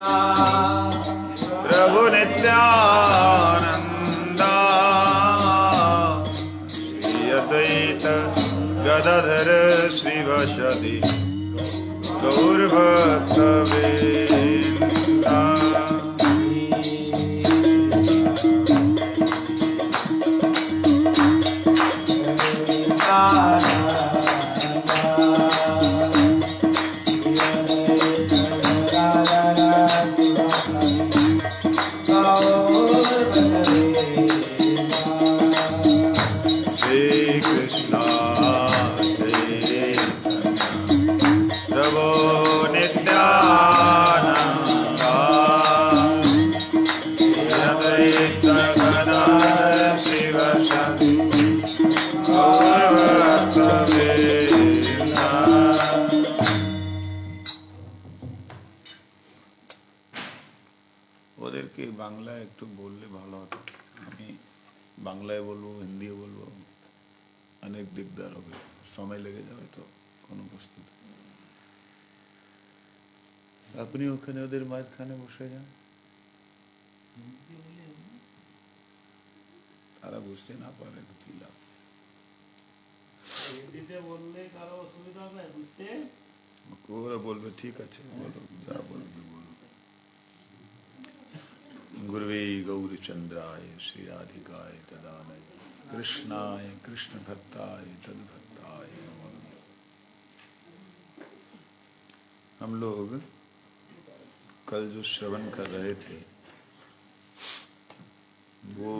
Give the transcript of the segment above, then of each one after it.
प्रभु नित्यानंदा श्री अद्वैत गदाधर श्रीवासदि गौरभक्तवृंदा। ওদেরকে বাংলা একটু বললে ভালো হতো। আমি বাংলায় বলবো, হিন্দিও বলবো, অনেক দিকদার হবে, সময় লেগে যাবে। তো কোনো প্রস্তুতি, আপনি ওখানে ওদের মাঝখানে বসে যান, তারা বুঝতে না পারে তো কি লাভ। ওরা বলবে ঠিক আছে, বলো যা বলবে বলো। गुरुवे गौरचंद्राय श्री राधिकाय तदानय कृष्णाय कृष्ण भक्ताय तद्भक्ताय नमो नमः। हम लोग कल जो श्रवण कर रहे थे वो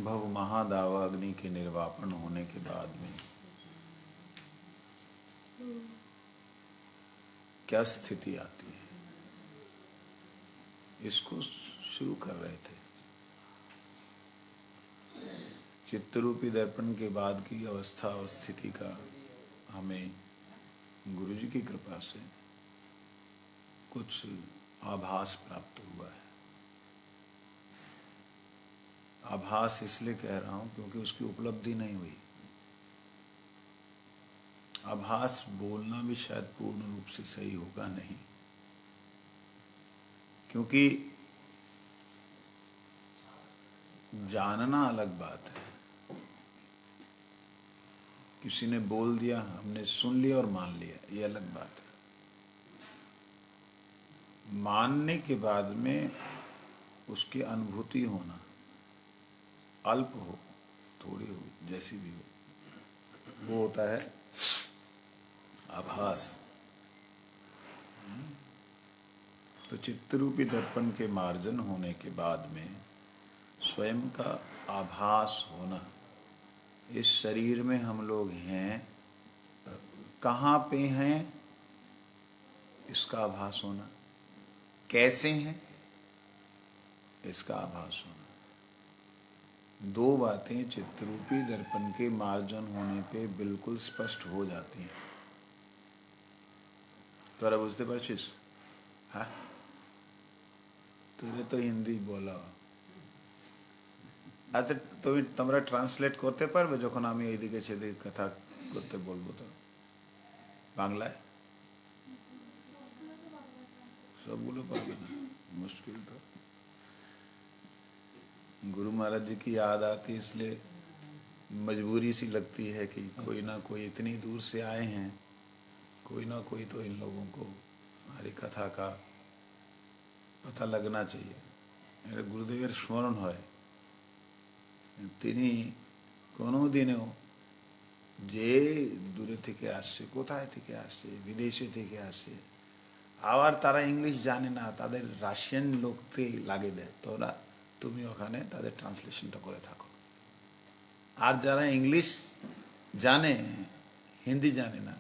भव महादावाग्नि के निर्वापन होने के बाद में क्या स्थिति आती है, इसको शुरू कर रहे थे। चित्तरूपी दर्पण के बाद की अवस्था और स्थिति का हमें गुरुजी की कृपा से कुछ आभास प्राप्त हुआ है। आभास इसलिए कह रहा हूं क्योंकि उसकी उपलब्धि नहीं हुई। आभास बोलना भी शायद पूर्ण रूप से सही होगा नहीं, क्योंकि जानना अलग बात है। किसी ने बोल दिया, हमने सुन लिया और मान लिया, ये अलग बात है। मानने के बाद में उसकी अनुभूति होना, अल्प हो थोड़ी हो जैसी भी हो, वो होता है आभास। तो चित्तरूपी दर्पण के मार्जन होने के बाद में स्वयं का आभास होना, इस शरीर में हम लोग हैं, कहाँ पे हैं इसका आभास होना, कैसे हैं इसका आभास होना। दो बातें चित्तरूपी दर्पण के मार्जन होने पे बिल्कुल स्पष्ट हो जाती हैं। তোরা বুঝতে পারছিস? হ্যাঁ, তুই তো হিন্দি বলা। আচ্ছা, তোমরা ট্রান্সলেট করতে পারবে যখন আমি এইদিকে সেদিকে কথা করতে বলবো? তো বাংলায় सबগুলো পারবে না, मुश्किल। तो गुरु महाराज जी की याद आती, इसलिए मजबूरी सी लगती है कि कोई ना कोई इतनी दूर से आए हैं, कोई ना कोई तो इन लोगों को हमारी कथा का पता लगना चाहिए। मेरे गुरुदेवेर स्मरण है, তিনি কোনোদিনও যে দূরে থেকে আসছে, কোথায় থেকে আসছে, বিদেশে থেকে আসছে, আবার তারা ইংলিশ জানে না, তাদের রাশিয়ান লোককে লাগিয়ে দেয়, তোরা তুমি ওখানে তাদের ট্রান্সলেশনটা করে থাকো। আর যারা ইংলিশ জানে, হিন্দি জানে না,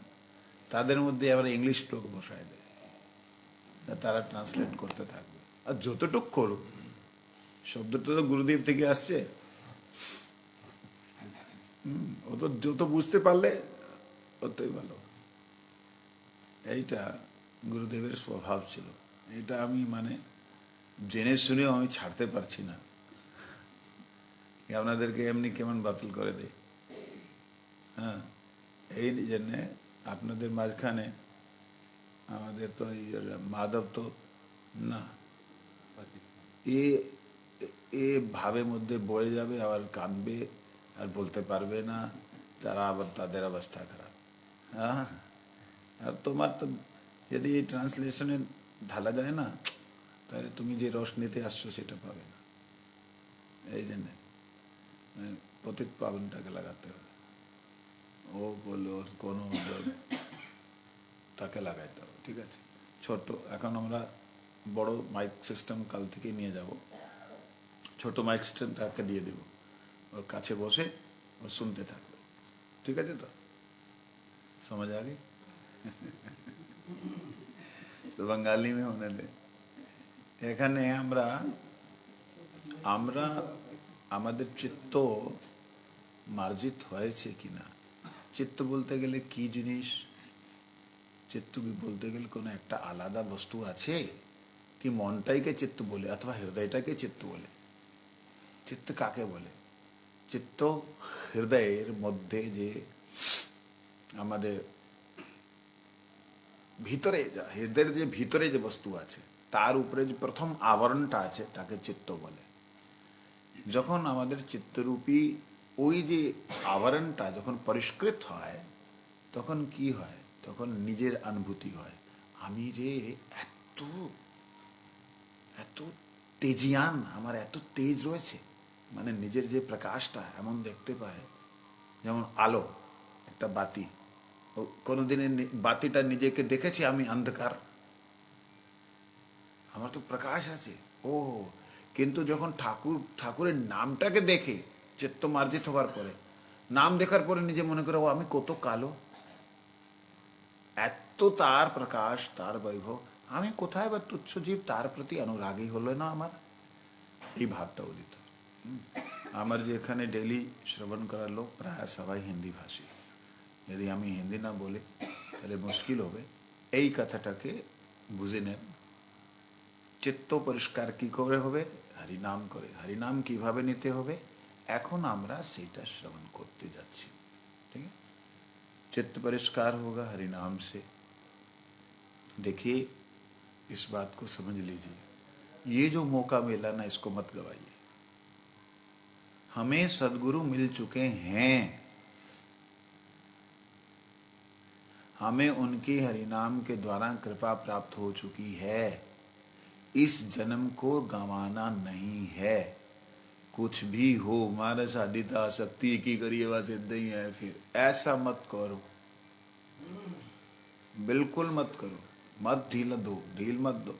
তাদের মধ্যে আবার ইংলিশ লোক বসায় দেয়, তারা ট্রান্সলেট করতে থাকবে। আর যতটুক করুক, শব্দটা তো গুরুদেব থেকে আসছে, ও তো যত বুঝতে পারলে ততই ভালো। এইটা গুরুদেবের স্বভাব ছিল। এটা আমি মানে জেনে শুনেও আমি ছাড়তে পারছি না, আপনাদেরকে এমনি কেমন বাতিল করে দেয়। হ্যাঁ, এই জন্যে আপনাদের মাঝখানে আমাদের তো মাধব তো না, এ এ ভাবের মধ্যে বয়ে যাবে, আবার কাঁদবে, আর বলতে পারবে না, তারা আবার তাদের অবস্থা খারাপ। হ্যাঁ, আর তোমার তো যদি এই ট্রান্সলেশনে ঢালা যায় না, তাহলে তুমি যে রস নিতে আসছো সেটা পাবে না। এই জন্যে পতিত পাবনটাকে লাগাতে হবে। ও বললো ওর কোনো তাকে লাগাইতে হবে, ঠিক আছে। ছোট, এখন আমরা বড় মাইক সিস্টেম কাল থেকে নিয়ে যাব, ছোট মাইক সিস্টেমটাকে দিয়ে দেব, ওর কাছে বসে ও শুনতে থাকবে, ঠিক আছে তো? समझ आ गई? তো বাঙালি মে होने दे। এখানে আমরা আমরা আমাদের চিত্ত মার্জিত হয়েছে কিনা, চিত্ত বলতে গেলে কি জিনিস? চিত্ত বলতে গেলে কোনো একটা আলাদা বস্তু আছে কি? মনটাইকে চিত্ত বলে অথবা হৃদয়টাকে চিত্ত বলে? চিত্ত কাকে বলে? চিত্ত হৃদয়ের মধ্যে যে আমাদের ভিতরে, হৃদয়ের যে ভিতরে যে বস্তু আছে তার উপরে যে প্রথম আবরণটা আছে তাকে চিত্ত বলে। যখন আমাদের চিত্তরূপী ওই যে আবরণটা যখন পরিষ্কৃত হয়, তখন কি হয়? তখন নিজের অনুভূতি হয়, আমি যে এত এত তেজিয়ান, আমার এত তেজ রয়েছে, মানে নিজের যে প্রকাশটা এমন দেখতে পায়, যেমন আলো, একটা বাতি, ও কোনোদিনে বাতিটা নিজেকে দেখেছি আমি অন্ধকার? আমার তো প্রকাশ আছে। ও, কিন্তু যখন ঠাকুরের নামটাকে দেখে চিত্ত মার্জিত হবার পরে, নাম দেখার পরে নিজে মনে করে ও আমি কত কালো, এত তার প্রকাশ, তার বৈভব, আমি কোথায় বা তুচ্ছ জীব, তার প্রতি অনুরাগী হলো না আমার, এই ভাবটা উদিত। আমার যে এখানে ডেলি শ্রবণ করার লোক প্রায় সবাই হিন্দি ভাষী, যদি আমি হিন্দি না বলি তাহলে মুশকিল হবে। এই কথাটাকে বুঝে নেন, চিত্ত পরিষ্কার কি করে হবে? হরিনাম করে। হরিনাম কিভাবে নিতে হবে এখন আমরা সেটা শ্রवण করতে যাচ্ছি, ठीक है। चित्त परिष्कार होगा हरिनाम से। देखिए, इस बात को समझ लीजिए, ये जो मौका मिला ना इसको मत गवाइए। हमें सदगुरु मिल चुके हैं, हमें उनकी हरिनाम के द्वारा कृपा प्राप्त हो चुकी है, इस जन्म को गंवाना नहीं है। कुछ भी हो मारे साड़ी ता शक्ति की करिए बस इतना ही है, फिर ऐसा मत करो, बिल्कुल मत करो, मत ढील मत दो।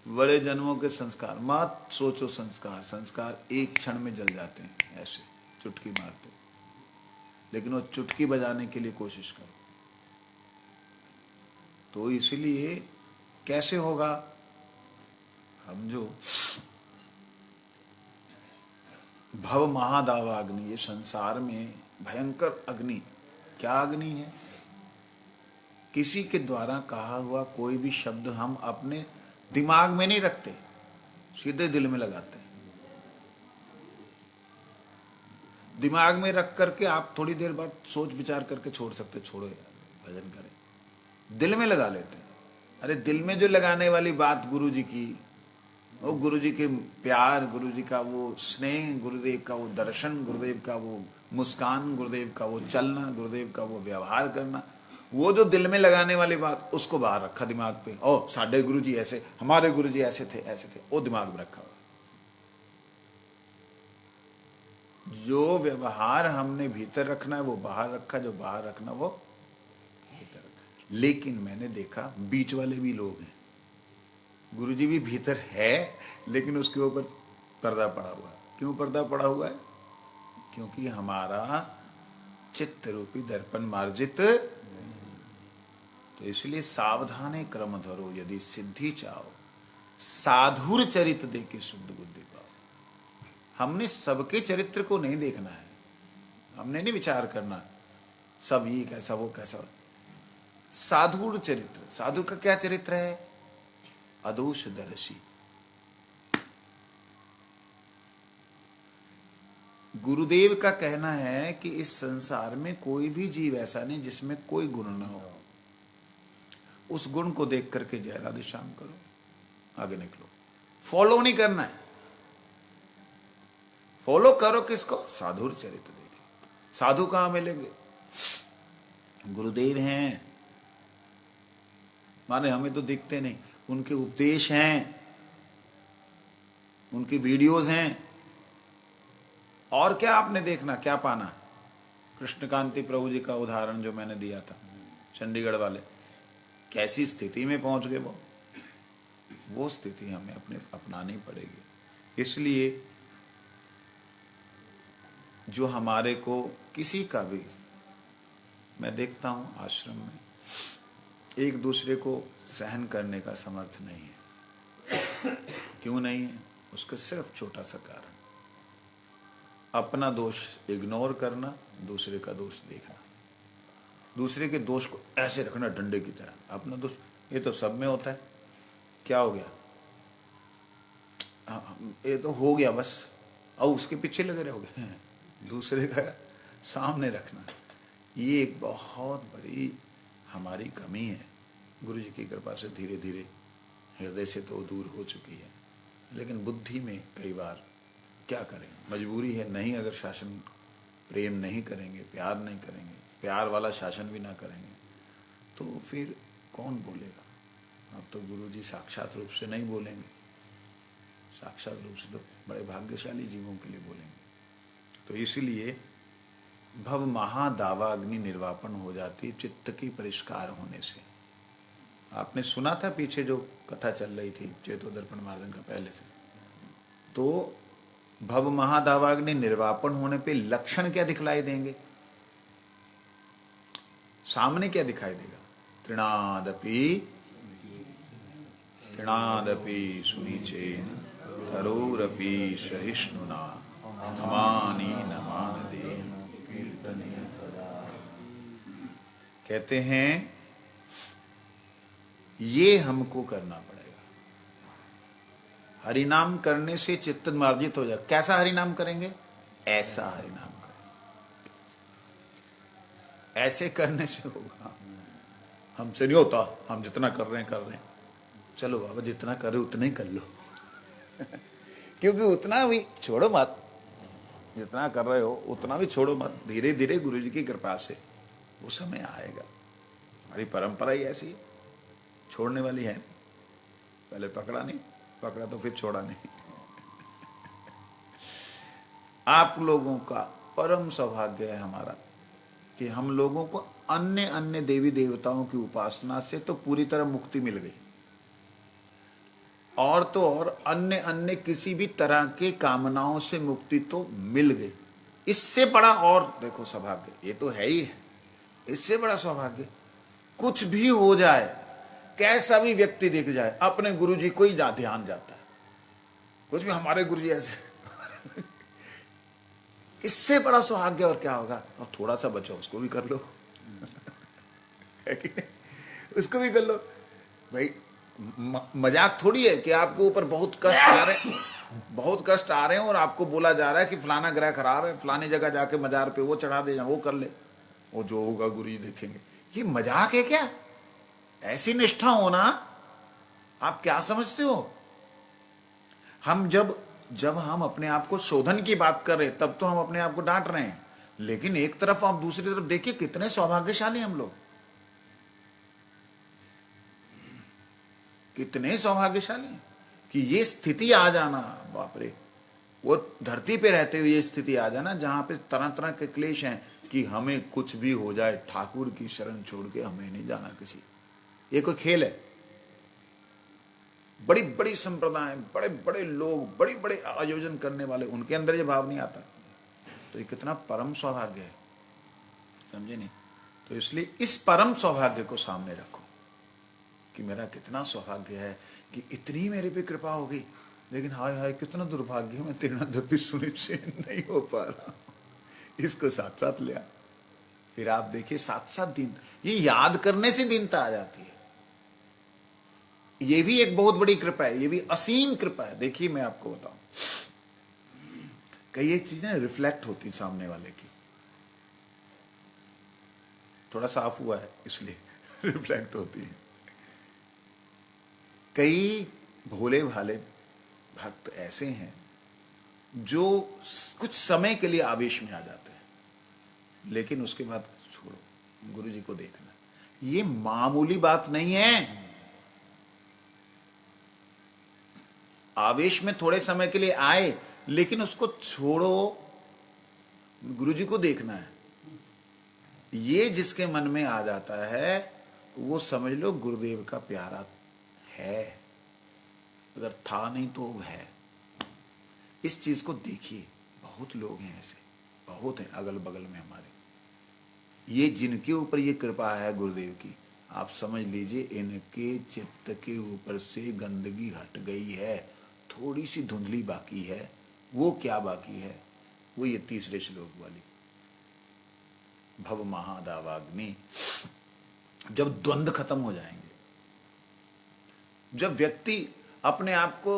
बड़े जन्मों के संस्कार मत सोचो, संस्कार एक क्षण में जल जाते हैं, ऐसे चुटकी मारते, लेकिन वो चुटकी बजाने के लिए कोशिश करो। तो इसलिए कैसे होगा? हम जो भव महादावाग्नि, ये संसार में भयंकर अग्नि, क्या अग्नि है? किसी के द्वारा कहा हुआ कोई भी शब्द हम अपने दिमाग में नहीं रखते, सीधे दिल में लगाते हैं। दिमाग में रख करके आप थोड़ी देर बाद सोच विचार करके छोड़ सकते, छोड़ो यार भजन करें, दिल में लगा लेते हैं। अरे दिल में जो लगाने वाली बात गुरु जी की, वो गुरु जी के प्यार, गुरु जी का वो स्नेह, गुरुदेव का वो दर्शन, गुरुदेव का वो मुस्कान, गुरुदेव का वो चलना, गुरुदेव का वो व्यवहार करना, वो जो दिल में लगाने वाली बात, उसको बाहर रखा दिमाग पे। ओ साढ़े गुरु जी ऐसे, हमारे गुरु जी ऐसे थे, वो दिमाग में रखा हुआ। जो व्यवहार हमने भीतर रखना है वो बाहर रखा, जो बाहर रखना वो भीतर रखा। लेकिन मैंने देखा बीच वाले भी लोग हैं, गुरुजी भी भीतर है लेकिन उसके ऊपर पर्दा पड़ा हुआ है। क्यों पर्दा पड़ा हुआ है? क्योंकि हमारा चित्त रूपी दर्पण मार्जित, तो इसलिए सावधाने क्रम धरो, यदि सिद्धि चाहो साधुर चरित्र देके शुद्ध बुद्धि पाओ। हमने सबके चरित्र को नहीं देखना है, हमने नहीं विचार करना सब ये कैसा वो कैसा। साधुर चरित्र, साधु का क्या चरित्र है? अदोषदर्शी। गुरुदेव का कहना है कि इस संसार में कोई भी जीव ऐसा नहीं जिसमें कोई गुण न हो। उस गुण को देख करके जय राधे श्याम करो। आगे निकलो। फॉलो नहीं करना है। फॉलो करो किसको? साधु चरित्र देखिए। साधु कहां मिलेंगे? गुरुदेव हैं, माने हमें तो दिखते नहीं, उनके उपदेश हैं, उनकी वीडियोस हैं। और क्या आपने देखना, क्या पाना? कृष्णकांति प्रभु जी का उदाहरण जो मैंने दिया था, चंडीगढ़ वाले, कैसी स्थिति में पहुंच गए वो स्थिति हमें अपने अपनानी पड़ेगी। इसलिए जो हमारे को किसी का भी, मैं देखता हूं आश्रम में एक दूसरे को सहन करने का समर्थ नहीं है। क्यों नहीं है? उसका सिर्फ छोटा सा कारण, अपना दोष इग्नोर करना, दूसरे का दोष देखना, दूसरे के दोष को ऐसे रखना डंडे की तरह। अपना दोष ये तो सब में होता है, क्या हो गया, ये तो हो गया बस, और उसके पीछे लगे रहोगे। दूसरे का सामने रखना, ये एक बहुत बड़ी हमारी कमी है। गुरु जी की कृपा से धीरे धीरे हृदय से तो दूर हो चुकी है, लेकिन बुद्धि में कई बार क्या करें, मजबूरी है। नहीं, अगर शासन प्रेम नहीं करेंगे, प्यार नहीं करेंगे, प्यार वाला शासन भी ना करेंगे, तो फिर कौन बोलेगा? अब तो गुरु जी साक्षात रूप से नहीं बोलेंगे, साक्षात रूप से तो बड़े भाग्यशाली जीवों के लिए बोलेंगे। तो इसीलिए भव महादावाग्नि निर्वापन हो जाती चित्त की परिष्कार होने से। आपने सुना था पीछे जो कथा चल रही थी चेतोदर्पण मार्जन का पहले से, तो भव महादावाग्नि निर्वापन होने पे लक्षण क्या दिखलाई देंगे? सामने क्या दिखाई देगा? तृणादपि सुनीचेन तरोरपि सहिष्णुना नमानि नमानदेन कीर्तने सदा। कहते हैं ये हमको करना पड़ेगा। हरिनाम करने से चित्त मार्जित हो जाए। कैसा हरिनाम करेंगे? ऐसा हरिनाम करेंगे। ऐसे करने से होगा, हमसे नहीं होता, हम जितना कर रहे हैं। चलो बाबा, जितना कर रहे उतना ही कर लो। क्योंकि उतना भी छोड़ो मत, जितना कर रहे हो उतना भी छोड़ो मत। धीरे धीरे गुरु जी की कृपा से वो समय आएगा। हमारी परंपरा ही ऐसी है, छोड़ने वाली है नहीं। पहले पकड़ा नहीं, पकड़ा तो फिर छोड़ा नहीं। आप लोगों का परम सौभाग्य है हमारा कि हम लोगों को अन्य अन्य देवी देवताओं की उपासना से तो पूरी तरह मुक्ति मिल गई, और तो और अन्य अन्य किसी भी तरह के कामनाओं से मुक्ति तो मिल गई। इससे बड़ा और देखो सौभाग्य, ये तो है ही है, इससे बड़ा सौभाग्य कुछ भी हो जाए, कैसा भी व्यक्ति दिख जाए, अपने गुरुजी को ही ध्यान जाता है। कुछ भी हमारे गुरुजी ऐसे। इससे बड़ा सौभाग्य और क्या होगा? और थोड़ा सा बचा उसको भी कर लो। है कि नहीं? उसको भी कर लो भाई। मजाक थोड़ी है कि आपके ऊपर बहुत कष्ट आ रहे हैं और आपको बोला जा रहा है कि फलाना ग्रह खराब है, फलानी जगह जाके मजार पे वो चढ़ा दे, वो कर ले, वो जो होगा गुरुजी देखेंगे। ये मजाक है क्या? ऐसी निष्ठा होना आप क्या समझते हो? हम जब हम अपने आप को शोधन की बात कर रहे तब तो हम अपने आप को डांट रहे हैं, लेकिन एक तरफ आप दूसरी तरफ देखिए कितने सौभाग्यशाली हम लोग, कितने सौभाग्यशाली कि ये स्थिति आ जाना। बाप रे, वो धरती पे रहते हुए ये स्थिति आ जाना जहां पे तरह तरह के क्लेश हैं कि हमें कुछ भी हो जाए, ठाकुर की शरण छोड़ के हमें नहीं जाना किसी। ये कोई खेल है? बड़ी बड़ी संप्रदाय, बड़े बड़े लोग, बड़े बड़े आयोजन करने वाले, उनके अंदर ये भाव नहीं आता, तो ये कितना परम सौभाग्य है, समझे नहीं? तो इसलिए इस परम सौभाग्य को सामने रखो कि मेरा कितना सौभाग्य है कि इतनी मेरे पे कृपा होगी, लेकिन हाय हाय कितना दुर्भाग्य है, मैं तृणादपि सुनिचेन नहीं हो पा रहा। इसको साथ साथ लिया, फिर आप देखिए साथ साथ दिन, ये याद करने से दीनता आ जाती है। ये भी एक बहुत बड़ी कृपा है, ये भी असीम कृपा है। देखिए मैं आपको बताऊं, कई एक चीजें रिफ्लेक्ट होती सामने वाले की, थोड़ा साफ हुआ है इसलिए रिफ्लेक्ट होती है। कई भोले भाले भक्त ऐसे हैं जो कुछ समय के लिए आवेश में आ जाते हैं, लेकिन उसके बाद छोड़ो, गुरु जी को देखना। ये मामूली बात नहीं है। आवेश में थोड़े समय के लिए आए, लेकिन उसको छोड़ो, गुरु जी को देखना है। ये जिसके मन में आ जाता है वो समझ लो गुरुदेव का प्यारा है, अगर था नहीं तो वो है। इस चीज को देखिए, बहुत लोग हैं ऐसे, बहुत हैं अगल बगल में हमारे। ये जिनके ऊपर ये कृपा है गुरुदेव की, आप समझ लीजिए इनके चित्त के ऊपर से गंदगी हट गई है, थोड़ी सी धुंधली बाकी है। वो क्या बाकी है? वो ये तीसरे श्लोक वाली भव महादावाग्नि। जब द्वंद्व खत्म हो जाएंगे, जब व्यक्ति अपने आप को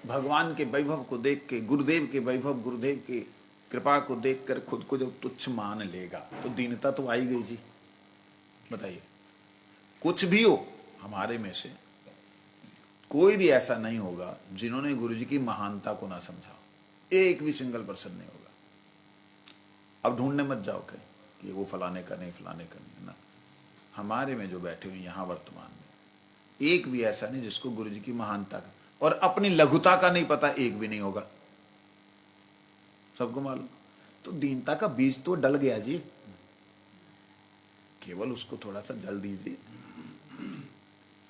भगवान के वैभव को देख के, गुरुदेव के वैभव, गुरुदेव की कृपा को देखकर खुद को जब तुच्छ मान लेगा, तो दीनता तो आई गई जी। बताइए, कुछ भी हो, हमारे में से कोई भी ऐसा नहीं होगा जिन्होंने गुरु जी की महानता को ना समझा हो। एक भी सिंगल पर्सन नहीं होगा। अब ढूंढने मत जाओ कहीं कि वो फलाने का नहीं, फलाने का नहीं, ना। हमारे में जो बैठे हुए यहाँ वर्तमान में, एक भी ऐसा नहीं जिसको गुरु जी की महानता का और अपनी लघुता का नहीं पता, एक भी नहीं होगा। सबको मालूम। तो दीनता का बीज तो डल गया जी, केवल उसको थोड़ा सा जल दीजिए।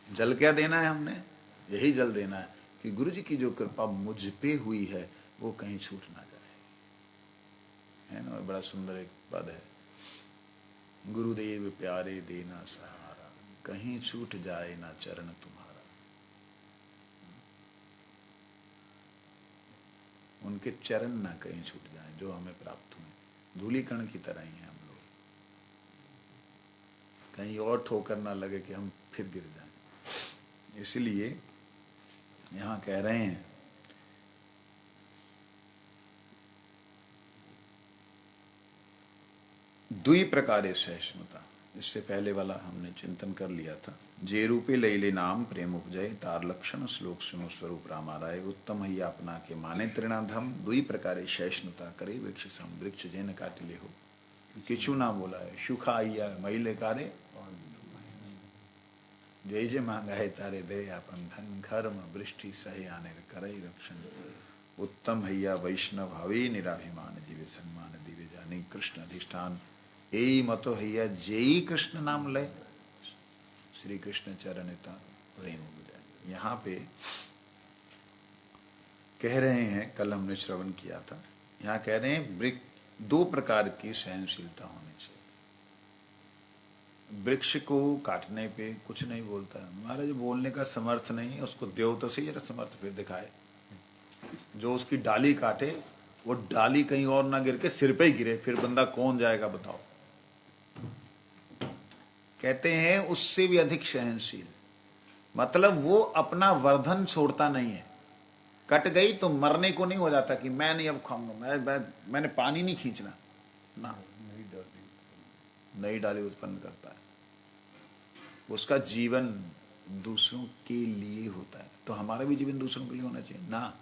जल क्या देना है हमने? यही जल देना है कि गुरु जी की जो कृपा मुझ पे हुई है वो कहीं छूट ना जाए, है ना। बड़ा सुंदर एक पद है, गुरुदेव प्यारे देना सहारा, कहीं छूट जाए ना चरण तुम्हारा। उनके चरण ना कहीं छूट जाए जो हमें प्राप्त हुए, धूली कण की तरह ही हैं हम लोग, कहीं और ठोकर ना लगे कि हम फिर गिर जाएं। इसलिए यहां कह रहे हैं, दुई प्रकारे सहिष्णुता। इससे पहले वाला हमने चिंतन कर लिया था। जे रूपे लैले नाम प्रेम उपजय, तार लक्षण श्लोक सुनो स्वरूप रामाराय, उत्तम हैया अपना के माने त्रिणाधम, दुई प्रकारे सहिष्णुता करे वृक्ष सम, वृक्ष जेन काटिले हो किछु ना बोला है, सुखा आइया महिले कारे, जय जय मांगाए तारे दे अपन धन, घर्म वृष्टि सहे आने करई रक्षण, उत्तम हैया वैष्णव हवे निराभिमान, जीवे सम्मान दिवे जानी कृष्ण अधिष्ठान, यही मतो हैया जेई कृष्ण नाम ले, श्री कृष्ण चरणता प्रेम बुझाए। यहाँ पे कह रहे हैं, कल हमने श्रवण किया था, यहाँ कह रहे हैं दो प्रकार की सहनशीलता होनी चाहिए। वृक्ष को काटने पे कुछ नहीं बोलता है, महाराज बोलने का समर्थ नहीं है, उसको देव तो सही जरा समर्थ फिर दिखाए। जो उसकी डाली काटे, वो डाली कहीं और ना गिर के सिर पे ही गिरे, फिर बंदा कौन जाएगा बताओ। कहते हैं उससे भी अधिक सहनशील, मतलब वो अपना वर्धन छोड़ता नहीं है। कट गई तो मरने को नहीं हो जाता कि मैं नहीं अब खाऊंगा, मैंने पानी नहीं खींचना ना, नई डाली उत्पन्न करता है। उसका जीवन दूसरों के लिए होता है, तो हमारा भी जीवन दूसरों के लिए होना चाहिए ना।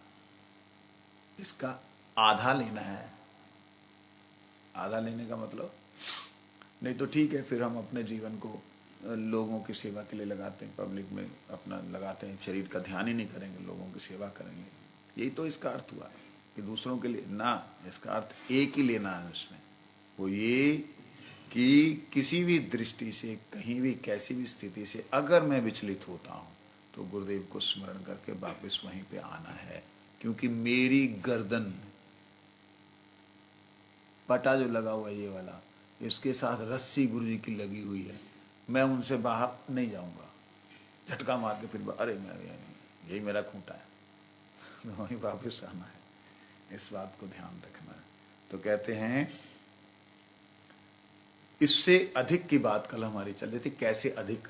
इसका आधा लेना है। आधा लेने का मतलब, नहीं तो ठीक है, फिर हम अपने जीवन को लोगों की सेवा के लिए लगाते हैं, पब्लिक में अपना लगाते हैं, शरीर का ध्यान ही नहीं करेंगे, लोगों की सेवा करेंगे। यही तो इसका अर्थ हुआ कि दूसरों के लिए ना, इसका अर्थ एक ही लेना है उसमें, वो ये कि किसी भी दृष्टि से, कहीं भी, कैसी भी स्थिति से अगर मैं विचलित होता हूँ तो गुरुदेव को स्मरण करके वापस वहीं पे आना है। क्योंकि मेरी गर्दन, पटा जो लगा हुआ है ये वाला, इसके साथ रस्सी गुरु जी की लगी हुई है, मैं उनसे बाहर नहीं जाऊंगा। झटका मार के फिर अरे मैं यही मेरा खूंटा है, वहीं वापस आना है। इस बात को ध्यान रखना है। तो कहते हैं इससे अधिक की बात कल हमारी चल रही थी। कैसे अधिक?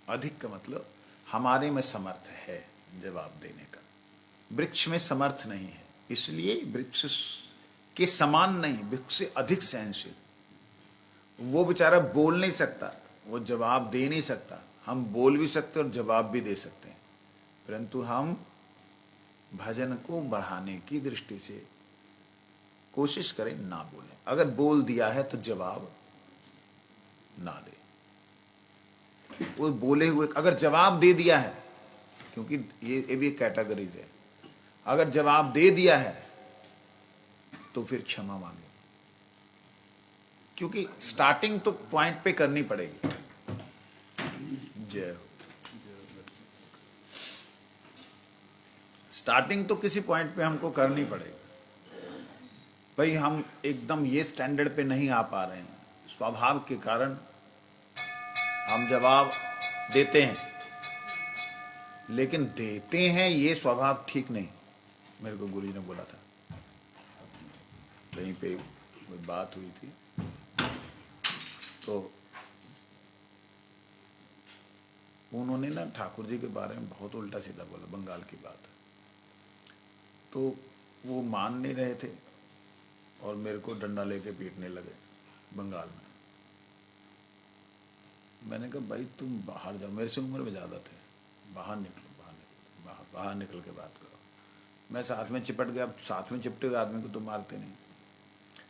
अधिक का मतलब हमारे में समर्थ है जवाब देने का, वृक्ष में समर्थ नहीं है, इसलिए वृक्ष के समान नहीं, वृक्ष से अधिक सहनशील। वो बेचारा बोल नहीं सकता, वो जवाब दे नहीं सकता, हम बोल भी सकते और जवाब भी दे सकते हैं, परंतु हम भजन को बढ़ाने की दृष्टि से कोशिश करें ना बोलें। अगर बोल दिया है तो जवाब ना दे। वो बोले हुए अगर जवाब दे दिया है, क्योंकि ये भी कैटेगरीज है, अगर जवाब दे दिया है तो फिर क्षमा मांगे, क्योंकि स्टार्टिंग तो पॉइंट पे करनी पड़ेगी। जय हो। स्टार्टिंग तो किसी पॉइंट पे हमको करनी पड़ेगी। भाई हम एकदम ये स्टैंडर्ड पे नहीं आ पा रहे हैं, स्वभाव के कारण हम जवाब देते हैं, लेकिन देते हैं ये स्वभाव ठीक नहीं। मेरे को गुरु जी ने बोला था, कहीं पे कोई बात हुई थी, तो उन्होंने ना ठाकुर जी के बारे में बहुत उल्टा सीधा बोला, बंगाल की बात। तो वो मान नहीं रहे थे और मेरे को डंडा लेके पीटने लगे बंगाल में। मैंने कहा भाई तुम बाहर जाओ, मेरे से उम्र में ज़्यादा थे, बाहर निकलो, बाहर निकल के बात करो। मैं साथ में चिपट गया। साथ में चिपटे हुए आदमी को तो मारते नहीं।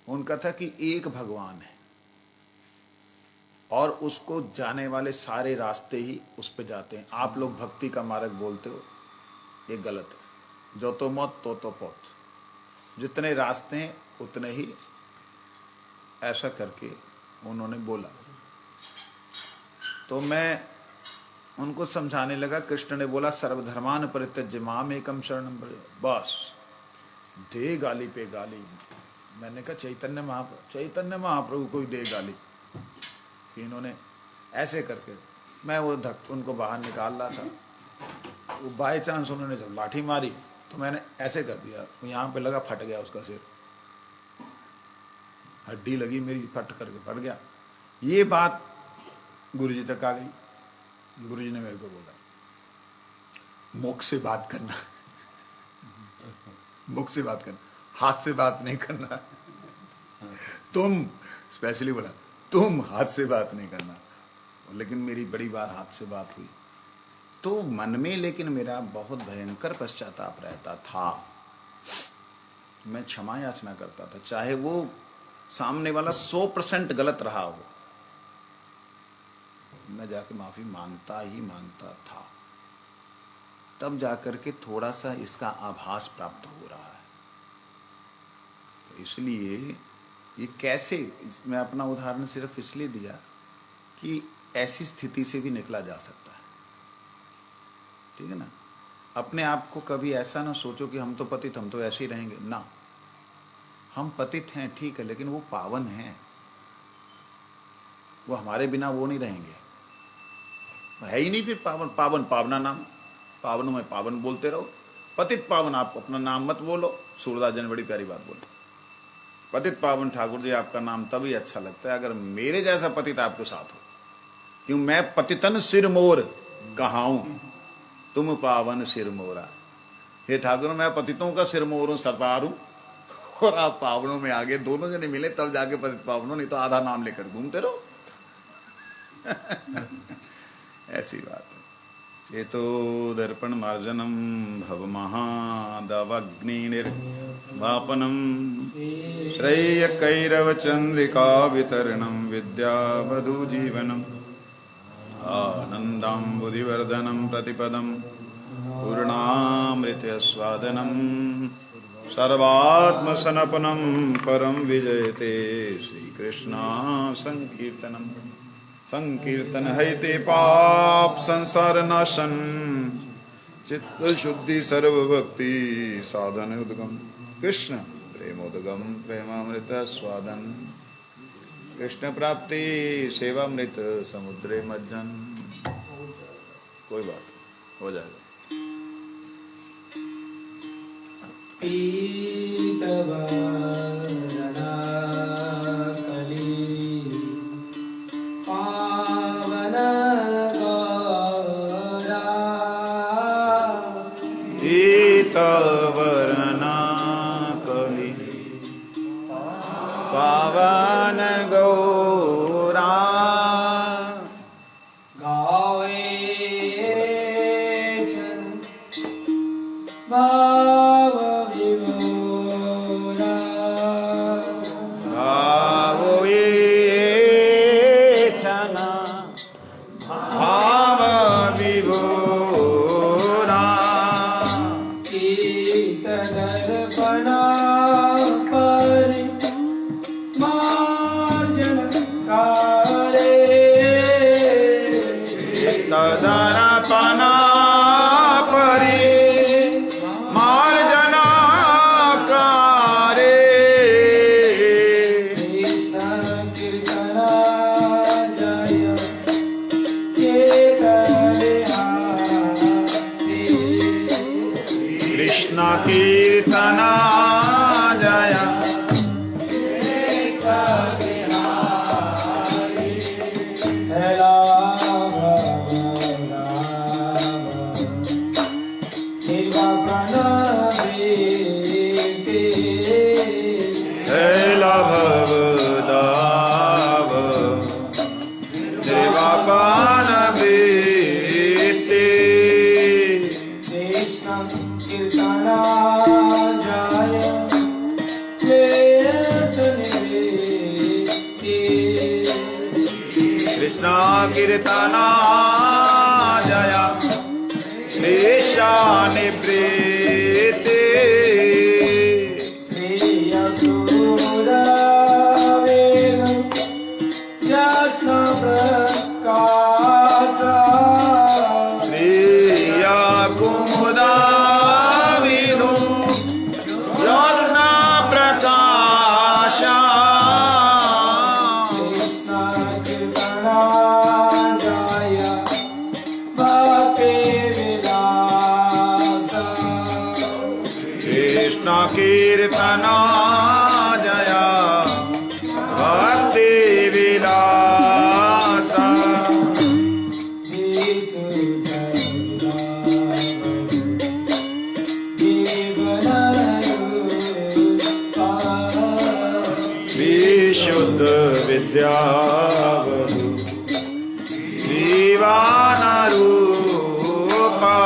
उनका था कि एक भगवान है और उसको जाने वाले सारे रास्ते ही उस पे जाते हैं। आप लोग भक्ति का मार्ग बोलते हो, ये गलत है। जो तो मौत तो पौत, जितने रास्ते हैं उतने ही, ऐसा करके उन्होंने बोला। तो मैं उनको समझाने लगा। कृष्ण ने बोला सर्वधर्मान परित्यज्य माम एकम शरणम व्रज। बस दे गाली पे गाली। मैंने कहा चैतन्य महाप्रभु कोई दे गाली। इन्होंने ऐसे करके, मैं वो उनको बाहर निकाल रहा था, वो बाई चांस उन्होंने जब लाठी मारी तो मैंने ऐसे कर दिया, यहाँ पे लगा, फट गया उसका सिर, हड्डी लगी मेरी, फट करके फट गया। ये बात गुरुजी तक आ गई। गुरुजी ने मेरे को बोला मुख से बात करना, मुख से बात करना, हाथ से बात नहीं करना। तुम स्पेशली बोला तुम हाथ से बात नहीं करना। लेकिन मेरी बड़ी बार हाथ से बात हुई तो मन में, लेकिन मेरा बहुत भयंकर पश्चाताप रहता था। मैं क्षमा याचना करता था, चाहे वो सामने वाला 100% गलत रहा हो, मैं जाके माफी मांगता ही मांगता था। तब जाकर के थोड़ा सा इसका आभास प्राप्त हो रहा है। तो इसलिए ये कैसे, मैं अपना उदाहरण सिर्फ इसलिए दिया कि ऐसी स्थिति से भी निकला जा सकता है। ठीक है ना। अपने आप को कभी ऐसा ना सोचो कि हम तो पतित, हम तो ऐसे ही रहेंगे ना। हम पतित हैं ठीक है, लेकिन वो पावन हैं, वो हमारे बिना वो नहीं रहेंगे, है ही नहीं फिर पावन। पावना नाम, पावनों में पावन बोलते रहो। पतित पावन आप अपना नाम मत बोलो। सूरदास जी ने बड़ी प्यारी बात बोली, पतित पावन ठाकुर जी आपका नाम तभी अच्छा लगता है अगर मेरे जैसा पतित आपके साथ हो। क्यों मैं पतितन सिर मोर कहाऊं, तुम पावन सिर मोरा। हे ठाकुर मैं पतितों का सिर मोर हूं, सरदार हूं, और आप पावनों में आगे दोनों जने मिले तब जाके पतित पावनों, नहीं तो आधा नाम लेकर घूमते रहो। ऐसी बात है। चेतो दर्पण मार्जनम भव महादवग्नि निर्वापनम श्रेय कैरव चंद्रिका वितरणम विद्यावधु जीवनम आनंदाम्बुधिवर्धनम प्रतिपदम पूर्णामृत स्वादनम सर्वात्मसनपनम परम विजयते श्री कृष्ण संकीर्तनम। संकीर्तन है ते पाप संसार नाशन चित्त शुद्धि सर्वभक्ति साधन उद्गम कृष्ण प्रेमोदगम प्रेमामृत स्वादन कृष्ण प्राप्ति सेवामृत समुद्रे मज्जन। कोई बात हो जाएगा। वरना कली पावन गौरा गावे भाव विभोरा भावो येचना भाव विभोरा कीर्तनर्पणा परि मार्जन कारे तदर्पणा परि मार्जना कारे कृष्ण कीर्तना जय चेतविहारी कृष्ण कीर्तना जय हेला भवदाव निर्वापन वृत्ति कृष्ण कीर्तना जय जय सुनिवृत्ति कृष्ण कीर्तना जय निवृत्ति Jasna prakasa Priya kumuda vidhu Jasna prakasha Krishna kirtana jaya bhakti vilasa Krishna kirtana jaya bhakti vilasa Vishuddha vidyavadu Vivana rupa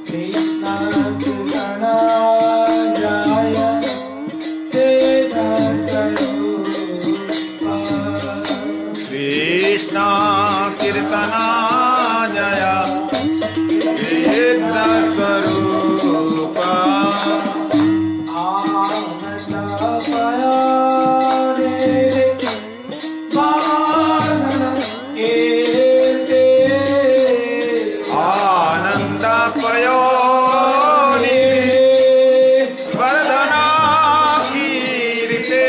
Krishna kirtana jaya Seta sarupa Krishna kirtana jaya Vedna swarupa Ananda payane Bhagana kirte Ananda payoni Vardhana kirte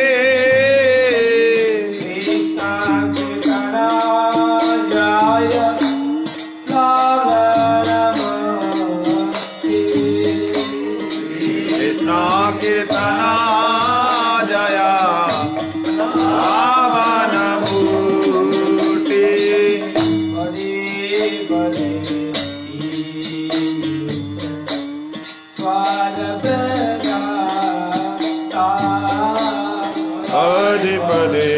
Krishna kirtana jaya Lavaramakti Krishna kirtana jaya Ravana murti Pade pade Swada pradata Adipade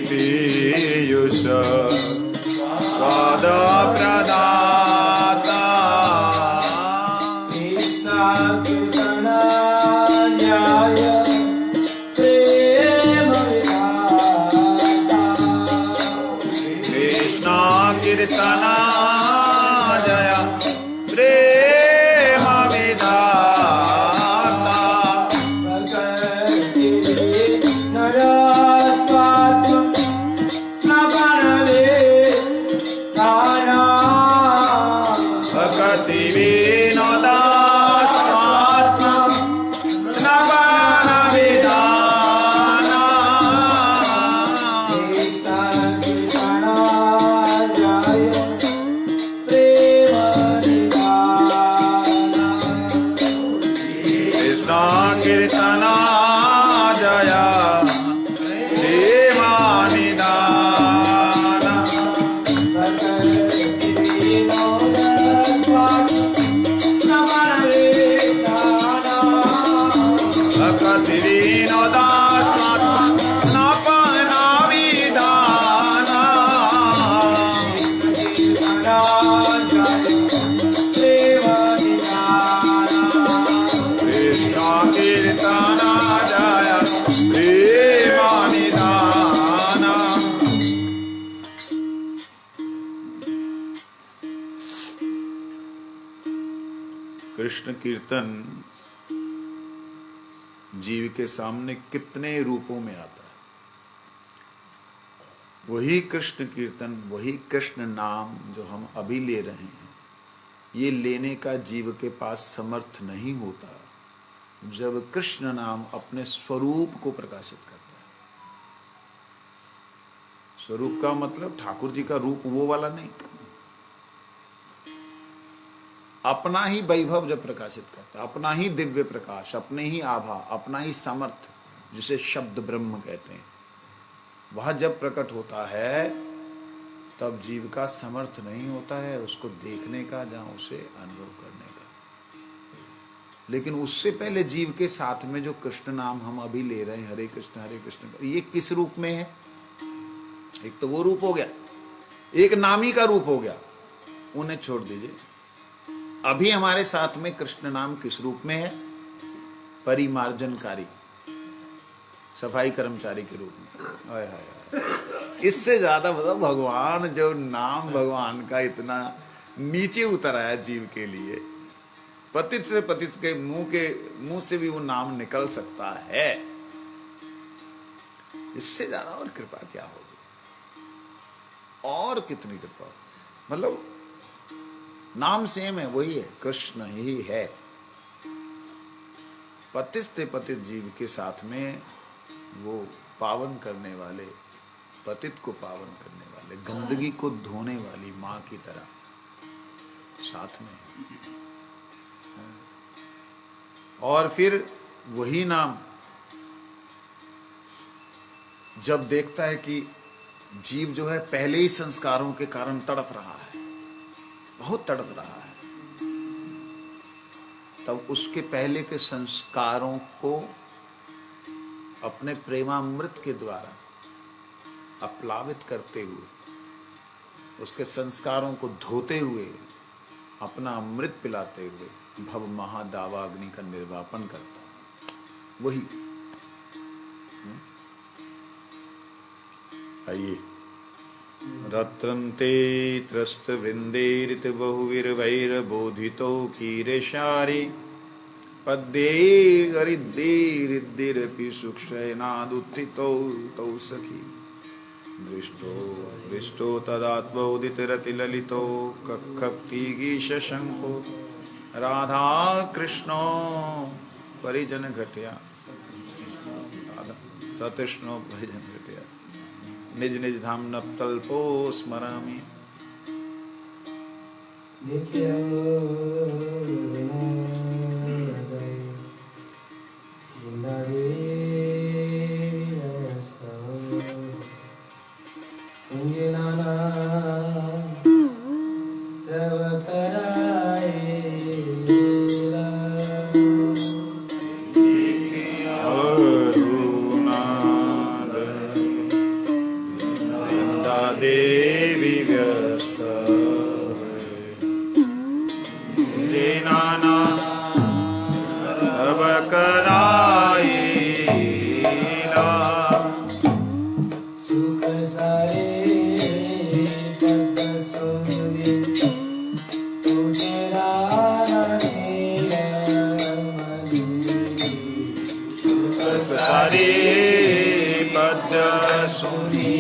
piyusha Swada pradata Krishna kirtana jaya prema vidata Krishna kirtana jaya prema vidata Bhakti naraswatu snapanale dana Bhakti vinoda swatma snavana vidana Krishna kirtana jaya prema vidana Krishna kirtana jaya prema nidana Bhakti vinoda swatu snapanale Krishna कीर्तन जीव के सामने कितने रूपों में आता है। वही कृष्ण कीर्तन, वही कृष्ण नाम जो हम अभी ले रहे हैं, ये लेने का जीव के पास समर्थ नहीं होता जब कृष्ण नाम अपने स्वरूप को प्रकाशित करता है। स्वरूप का मतलब ठाकुर जी का रूप वो वाला नहीं, अपना ही वैभव जब प्रकाशित करता है, अपना ही दिव्य प्रकाश, अपने ही आभा, अपना ही सामर्थ्य, जिसे शब्द ब्रह्म कहते हैं, वह जब प्रकट होता है तब जीव का समर्थ नहीं होता है उसको देखने का, जहां उसे अनुभव करने का। लेकिन उससे पहले जीव के साथ में जो कृष्ण नाम हम अभी ले रहे हैं, हरे कृष्ण, ये किस रूप में है? एक तो वो रूप हो गया, एक नामी का रूप हो गया, उन्हें छोड़ दीजिए। अभी हमारे साथ में कृष्ण नाम किस रूप में है? परिमार्जनकारी, सफाई कर्मचारी के रूप में। हाय हाय, इससे ज्यादा मतलब भगवान जो नाम भगवान का इतना नीचे उतर आया जीव के लिए, पतित से पतित के मुंह से भी वो नाम निकल सकता है, इससे ज्यादा और कृपा क्या होगी? और कितनी कृपा। मतलब नाम सेम है, वही है, कृष्ण ही है। पतित से पतित जीव के साथ में वो पावन करने वाले, पतित को पावन करने वाले, गंदगी को धोने वाली मां की तरह साथ में है। और फिर वही नाम जब देखता है कि जीव जो है पहले ही संस्कारों के कारण तड़प रहा है, बहुत तड़प रहा है, तब उसके पहले के संस्कारों को अपने प्रेमामृत के द्वारा अप्लावित करते हुए, उसके संस्कारों को धोते हुए, अपना अमृत पिलाते हुए भव महादावाग्नि का निर्वापन करता है। वही आइए। रत्रं ते त्रस्त विंदेरित बहुवीरवैर्बोधितो कीरेशारी पद्ये हरिद्देरिद्दिरपि सुक्षयनादुत्थितो तौ सखी दृष्टो तदात्मोदितरतिललितो कक्षगीशशङ्को राधा कृष्णो परिजन घटया सतृष्णो परिजन घटया निज निज धाम नप्तल्पो स्मरामि। देवी व्यस्त नाना अब कराएला सुख सारे पद सुनि तुझरा सुख सारे पद सुनि